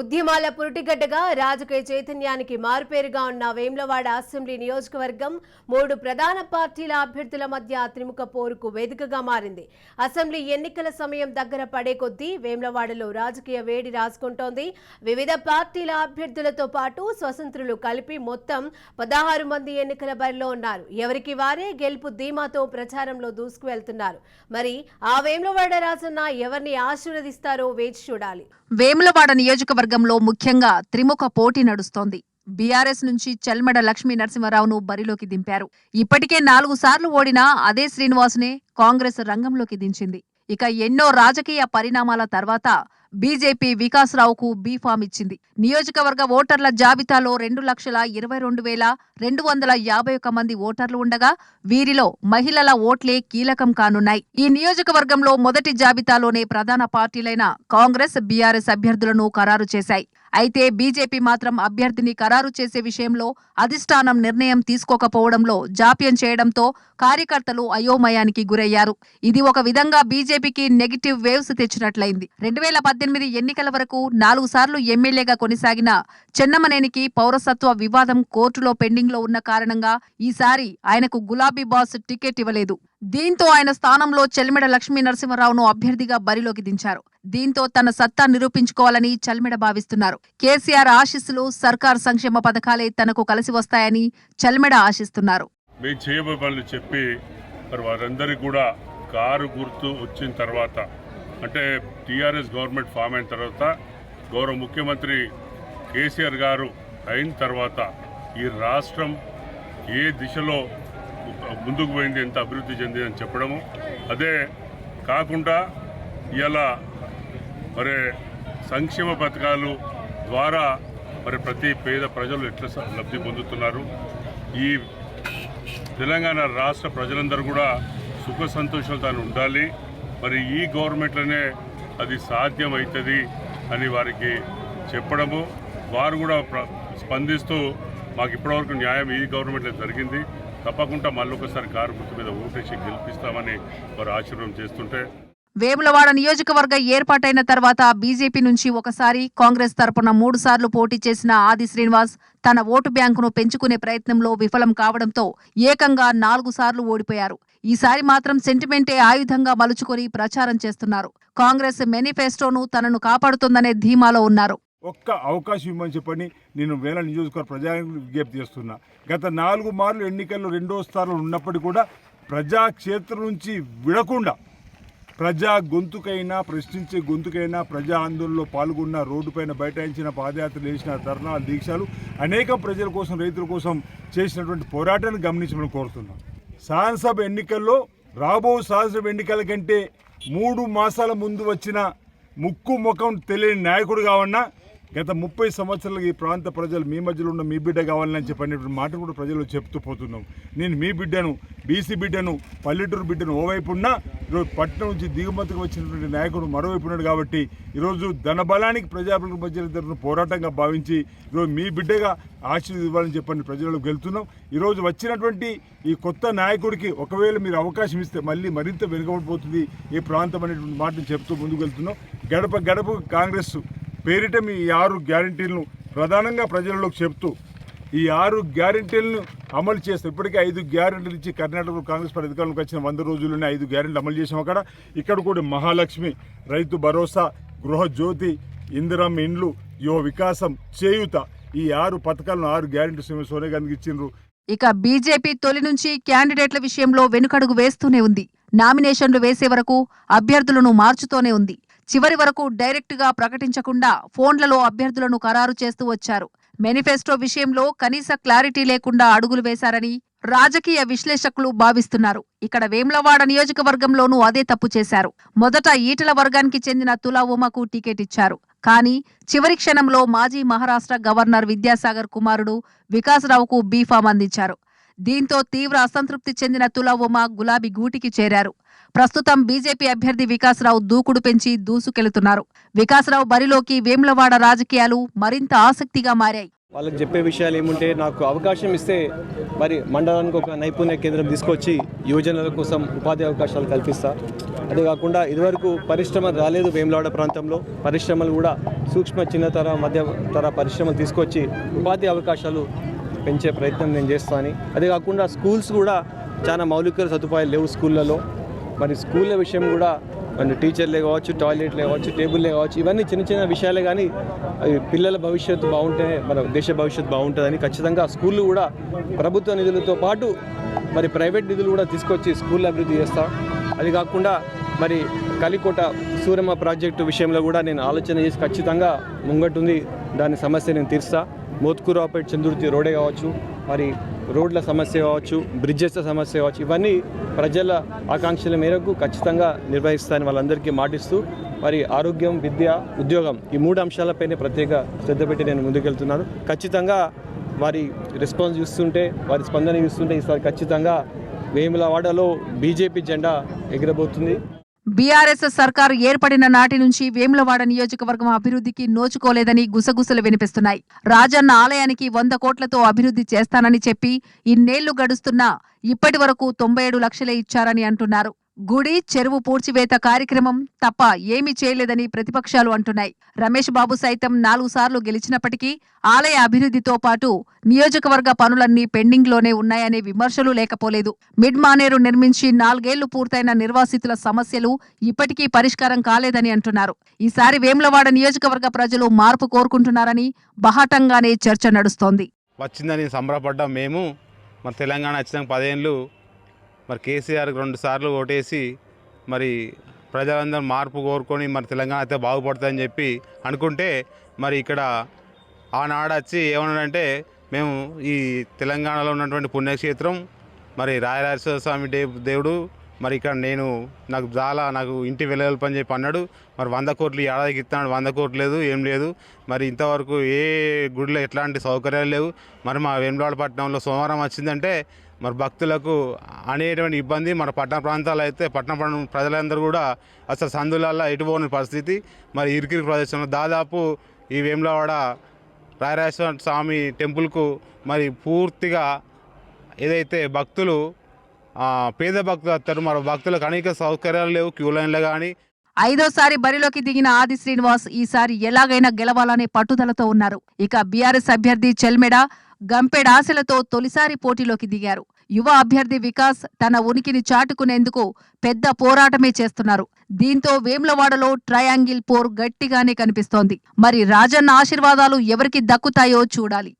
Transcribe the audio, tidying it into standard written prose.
ఉద్యమాల పురిటిగడ్డగా రాజకీయ చైతన్యానికి మారుపేరుగా ఉన్న వేములవాడ అసెంబ్లీ నియోజకవర్గం 3 ప్రధాన పార్టీల అభ్యర్థుల మధ్య త్రిముఖ పోరుకు వేదికగా మారింది. అసెంబ్లీ ఎన్నికల సమయం దగ్గర పడే కొద్దీ వేములవాడలో రాజకీయ వేడి రాసుకుంటోంది. వివిధ పార్టీల అభ్యర్థులతో పాటు స్వతంత్రులు కలిపి మొత్తం 16 మంది ఎన్నికల బరిలో ఉన్నారు. ఎవరికి వారే గెలుపు ధీమాతో ప్రచారంలో దూసుకువెళ్తున్నారు. మరి ఆ వేములవాడ రాజన్న ఎవరిని ఆశీర్వదిస్తారో వేచి చూడాలి. వేములవాడ నియోజకవర్గంలో ముఖ్యంగా త్రిముఖ పోటీ నడుస్తోంది. బీఆర్ఎస్ నుంచి చెల్మడ లక్ష్మీ నరసింహారావును బరిలోకి దింపారు. ఇప్పటికే 4 సార్లు ఓడిన అదే శ్రీనివాసునే కాంగ్రెస్ రంగంలోకి దించింది. ఇక ఎన్నో రాజకీయ పరిణామాల తర్వాత బీజేపీ వికాసరావుకు బీఫామ్ ఇచ్చింది. నియోజకవర్గ ఓటర్ల జాబితాలో 2,22,251 మంది ఓటర్లు ఉండగా వీరిలో మహిళల ఓట్లే కీలకం కానున్నాయి. ఈ నియోజకవర్గంలో మొదటి జాబితాలోనే ప్రధాన పార్టీలైన కాంగ్రెస్, బీఆర్ఎస్ అభ్యర్థులను ఖరారు చేశాయి. అయితే బీజేపీ మాత్రం అభ్యర్థిని ఖరారు చేసే విషయంలో అధిష్టానం నిర్ణయం తీసుకోకపోవడంలో జాప్యం చేయడంతో కార్యకర్తలు అయోమయానికి గురయ్యారు. ఇది ఒక విధంగా బీజేపీకి నెగిటివ్ వేవ్స్ తెచ్చినట్లయింది. 2018 ఎన్నికల వరకు 4 సార్లు ఎమ్మెల్యేగా కొనసాగిన చెన్నమనేనికి పౌరసత్వ వివాదం కోర్టులో పెండింగ్ లో ఉన్న కారణంగా ఈసారి ఆయనకు గులాబీ బాస్ టికెట్ ఇవ్వలేదు. దీంతో ఆయన స్థానంలో చెల్మెడ లక్ష్మీ నరసింహారావును అభ్యర్థిగా బరిలోకి దించారు. దీంతో తన సత్తా నిరూపించుకోవాలని చెల్మెడ భావిస్తున్నారు. కేసీఆర్ ఆశీస్సులు, సర్కార్ సంక్షేమ పథకాలే తనకు కలిసి వస్తాయని చెల్మెడ ఆశిస్తున్నారు. మేము చేయబోయే పనులు చెప్పి వారందరికీ కూడా కారు గుర్తు వచ్చిన తర్వాత, అంటే టీఆర్ఎస్ గవర్నమెంట్ ఫామ్ అయిన తర్వాత, గౌరవ ముఖ్యమంత్రి కేసీఆర్ గారు అయిన తర్వాత ఈ రాష్ట్రం ఏ దిశలో ముందుకు పోయింది, ఎంత అభివృద్ధి చెందింది అని చెప్పడము. అదే కాకుండా ఇలా మరి సంక్షేమ పథకాలు ద్వారా మరి ప్రతి పేద ప్రజలు ఎట్లా లబ్ధి పొందుతున్నారు, ఈ తెలంగాణ రాష్ట్ర ప్రజలందరూ కూడా సుఖ సంతోషాలతో ఉండాలి, మరి ఈ గవర్నమెంట్లోనే అది సాధ్యమవుతుంది అని వారికి చెప్పడము. వారు కూడా స్పందిస్తూ మాకు ఇప్పటివరకు న్యాయం ఈ గవర్నమెంట్లో జరిగింది, తప్పకుండా మళ్ళొకసారి కారు గుర్తు మీద ఓటేసి గెలిపిస్తామని వారు ఆశీర్వాదం చేస్తుంటే, వేములవాడ నియోజకవర్గ ఏర్పాటైన తర్వాత బీజేపీ నుంచి ఒకసారి, కాంగ్రెస్ తరపున 3 సార్లు పోటీ చేసిన ఆది శ్రీనివాస్ తన ఓటు బ్యాంకును పెంచుకునే ప్రయత్నంలో విఫలం కావడంతో ఏకంగా 4 సార్లు ఓడిపోయారు. ఈసారి మాత్రం సెంటిమెంటే ఆయుధంగా మలుచుకొని ప్రచారం చేస్తున్నారు. కాంగ్రెస్ మేనిఫెస్టోను తనను కాపాడుతుందనే ధీమాలో ఉన్నారు. ఒక్క అవకాశం ఇవ్వమని చెప్పని నేను వేల నియోజకవర్గ ప్రజానికి విజ్ఞప్తి చేస్తున్నా. గత 4 మార్లు ఎన్నికల్లో 2వ స్థానంలో ఉన్నప్పటికీ కూడా ప్రజాక్షేత్రం నుంచి విడకుండా ప్రజా గొంతుకైనా, ప్రశ్నించే గొంతుకైనా, ప్రజా ఆందోళనలో పాల్గొన్న, రోడ్డుపైన బైఠాయించిన, పాదయాత్రలు చేసిన, ధర్నాలు, దీక్షలు, అనేక ప్రజల కోసం, రైతుల కోసం చేసినటువంటి పోరాటాన్ని గమనించమని కోరుతున్నాం. శాసనసభ ఎన్నికల్లో రాబో శాసనసభ ఎన్నికల కంటే 3 మాసాల ముందు వచ్చిన ముక్కు ముఖం తెలియని నాయకుడు కావన్నా, గత 30 సంవత్సరాలుగా ఈ ప్రాంత ప్రజలు మీ మధ్యలో ఉన్న మీ బిడ్డ కావాలని చెప్పినటువంటి మాట కూడా ప్రజలు చెప్తూ పోతున్నాం. నేను మీ బిడ్డను, బీసీ బిడ్డను, పల్లెటూరు బిడ్డను ఓవైపు ఉన్నా, ఈరోజు పట్టణం నుంచి దిగుమతికి వచ్చినటువంటి నాయకుడు మరోవైపు ఉన్నాడు. కాబట్టి ఈరోజు ధనబలానికి ప్రజాప్రతినిధుల మధ్య జరుగుతున్న పోరాటంగా భావించి ఈరోజు మీ బిడ్డగా ఆశీర్వాదం ఇవ్వాలని చెప్పని ప్రజలకు వెళ్తున్నాం. ఈరోజు వచ్చినటువంటి ఈ కొత్త నాయకుడికి ఒకవేళ మీరు అవకాశం ఇస్తే మళ్ళీ మరింత వెనుకబడిపోతుంది ఈ ప్రాంతం అనేటువంటి మాటను చెప్తూ ముందుకు వెళ్తున్నాం. గడప గడప కాంగ్రెస్ పేరిట మీ 6 గ్యారంటీలను ప్రధానంగా ప్రజల్లోకి చెప్తూ ఈ 6 గ్యారంటీలను అమలు చేస్తాం. ఇప్పటికే 5 గ్యారంటీలు ఇచ్చి కర్ణాటకలో కాంగ్రెస్ పార్టీ అధికారంలోకి వచ్చిన 100 రోజుల్లోనే 5 గ్యారంటీలు అమలు చేసాం. ఇక్కడ కూడా మహాలక్ష్మి, రైతు భరోసా, గృహజ్యోతి, ఇందిరమ్మ ఇండ్లు, యువ వికాసం, చేయూత, ఈ 6 పథకాలను 6 గ్యారంటీ సోనియా గాంధీకి ఇచ్చిండ్రు. ఇక బీజేపీ తొలి నుంచి క్యాండిడేట్ల విషయంలో వెనుకడుగు వేస్తూనే ఉంది. నామినేషన్లు వేసే వరకు అభ్యర్థులను మార్చుతూనే ఉంది. చివరి వరకు డైరెక్ట్ గా ప్రకటించకుండా ఫోన్లలో అభ్యర్థులను ఖరారు చేస్తూ వచ్చారు. మేనిఫెస్టో విషయంలో కనీస క్లారిటీ లేకుండా అడుగులు వేశారని రాజకీయ విశ్లేషకులు భావిస్తున్నారు. ఇక్కడ వేములవాడ నియోజకవర్గంలోనూ అదే తప్పు చేశారు. మొదట ఈటల వర్గానికి చెందిన తులా ఉమకు టికెట్ ఇచ్చారు. కానీ చివరి క్షణంలో మాజీ మహారాష్ట్ర గవర్నర్ విద్యాసాగర్ కుమారుడు వికాసరావుకు బీఫామ్ అందించారు. దీంతో తీవ్ర అసంతృప్తి చెందిన తులా ఉమ గులాబీ గూటికి చేరారు. ప్రస్తుతం బీజేపీ అభ్యర్థి వికాసరావు దూకుడు పెంచి దూసుకెళుతున్నారు. వికాసరావు బరిలోకి వేములవాడ రాజకీయాలు మరింత ఆసక్తిగా మారాయి. వాళ్ళకి చెప్పే విషయాలు ఏముంటే నాకు అవకాశం ఇస్తే మరి మండలానికి ఒక నైపుణ్య కేంద్రం తీసుకొచ్చి యువజనుల కోసం ఉపాధి అవకాశాలు కల్పిస్తా. అదే కాకుండా ఇదివరకు పరిశ్రమలు రాలేదు వేములవాడ ప్రాంతంలో, పరిశ్రమలు కూడా సూక్ష్మ చిన్నతర మధ్యతర పరిశ్రమలు తీసుకొచ్చి ఉపాధి అవకాశాలు పెంచే ప్రయత్నం నేను చేస్తాను. అదే కాకుండా స్కూల్స్ కూడా చాలా మౌలిక సదుపాయాలు లేవు స్కూళ్ళలో. మరి స్కూళ్ళ విషయం కూడా మన టీచర్లే కావచ్చు, టాయిలెట్లే కావచ్చు, టేబుల్లే కావచ్చు, ఇవన్నీ చిన్న చిన్న విషయాలే. కానీ అవి పిల్లల భవిష్యత్తు బాగుంటేనే మన దేశ భవిష్యత్తు బాగుంటుందని ఖచ్చితంగా స్కూళ్ళు కూడా ప్రభుత్వ నిధులతో పాటు మరి ప్రైవేట్ నిధులు కూడా తీసుకొచ్చి స్కూల్ అభివృద్ధి చేస్తాం. అది కాకుండా మరి కలికోట సూరమ్మ ప్రాజెక్టు విషయంలో కూడా నేను ఆలోచన చేసి ఖచ్చితంగా ముంగటుంది దాని సమస్య నేను తీరుస్తా. మోత్కూరావుపేట చంద్రుతి రోడే కావచ్చు, మరి రోడ్ల సమస్య కావచ్చు, బ్రిడ్జెస్ సమస్య కావచ్చు, ఇవన్నీ ప్రజల ఆకాంక్షల మేరకు ఖచ్చితంగా నిర్వహిస్తానని వాళ్ళందరికీ మాటిస్తూ మరి ఆరోగ్యం, విద్య, ఉద్యోగం ఈ 3 అంశాలపైనే ప్రత్యేక శ్రద్ధ పెట్టి నేను ముందుకెళ్తున్నాను. ఖచ్చితంగా వారి రెస్పాన్స్ చూస్తుంటే, వారి స్పందన చూస్తుంటే ఈసారి ఖచ్చితంగా వేములవాడలో బీజేపీ జెండా ఎగిరబోతుంది. బీఆర్ఎస్ సర్కారు ఏర్పడిన నాటి నుంచి వేములవాడ నియోజకవర్గం అభివృద్ధికి నోచుకోలేదని గుసగుసలు వినిపిస్తున్నాయి. రాజన్న ఆలయానికి 100 కోట్లతో అభివృద్ధి చేస్తానని చెప్పి ఇన్నేళ్లు గడుస్తున్నా ఇప్పటి వరకు 97 లక్షలే ఇచ్చారని అంటున్నారు. గుడి, చెరువు పూడ్చివేత కార్యక్రమం తప్ప ఏమీ చేయలేదని ప్రతిపక్షాలు అంటున్నాయి. రమేష్ బాబు సైతం 4 సార్లు గెలిచినప్పటికీ ఆలయ అభివృద్ధితో పాటు నియోజకవర్గ పనులన్నీ పెండింగ్లోనే ఉన్నాయనే విమర్శలు లేకపోలేదు. మిడ్ మానేరు నిర్మించి 4 ఏళ్లు పూర్తయిన నిర్వాసితుల సమస్యలు ఇప్పటికీ పరిష్కారం కాలేదని అంటున్నారు. ఈసారి వేములవాడ నియోజకవర్గ ప్రజలు మార్పు కోరుకుంటున్నారని బహాటంగానే చర్చ నడుస్తోంది. వచ్చిందని సంబరపడ్డాం మేము. మన తెలంగాణ వచ్చిన 10 ఏళ్ళు మరి కేసీఆర్ 2 సార్లు ఓటేసి మరి ప్రజలందరూ మార్పు కోరుకొని మరి తెలంగాణ అయితే బాగుపడుతుందని చెప్పి అనుకుంటే మరి ఇక్కడ ఆనాడు వచ్చి ఏమన్నాడంటే మేము ఈ తెలంగాణలో ఉన్నటువంటి పుణ్యక్షేత్రం మరి రాయరాజేశ్వర స్వామి దేవుడు మరి ఇక్కడ నాకు ఇంటి వెళ్ళగలపని అని చెప్పి అన్నాడు. మరి 100 కోట్లు ఏడాదికి ఇస్తున్నాడు, 100 కోట్లు లేదు, ఏం లేదు. మరి ఇంతవరకు ఏ గుడిలో ఎట్లాంటి సౌకర్యాలు లేవు. మరి మా వేములవాడ పట్టణంలో సోమవారం వచ్చిందంటే మరి భక్తులకు అనేటువంటి ఇబ్బంది. మన పట్టణ ప్రాంతాలు అయితే పట్టణ ప్రజలందరూ కూడా అసలు సందులల్లో ఎటుపోని పరిస్థితి. మరి ఇరికిరి ప్రదేశంలో దాదాపు ఈ వేములవాడ రాయరాజేశ్వర స్వామి టెంపుల్కు మరి పూర్తిగా ఏదైతే భక్తులు పేద భక్తులు వస్తారు, మరి భక్తులకు అనేక సౌకర్యాలు లేవు, క్యూ లైన్లు కానీ. 5వ బరిలోకి దిగిన ఆది శ్రీనివాస్ ఈసారి ఎలాగైనా గెలవాలనే పట్టుదలతో ఉన్నారు. ఇక బీఆర్ఎస్ అభ్యర్థి చెల్మెడ, గంపెడ ఆశలతో తొలిసారి పోటీలోకి దిగారు. యువ అభ్యర్థి వికాస్ తన ఉనికిని చాటుకునేందుకు పెద్ద పోరాటమే చేస్తున్నారు. దీంతో వేములవాడలో ట్రయాంగిల్ పోర్ గట్టిగానే కనిపిస్తోంది. మరి రాజన్న ఆశీర్వాదాలు ఎవరికి దక్కుతాయో చూడాలి.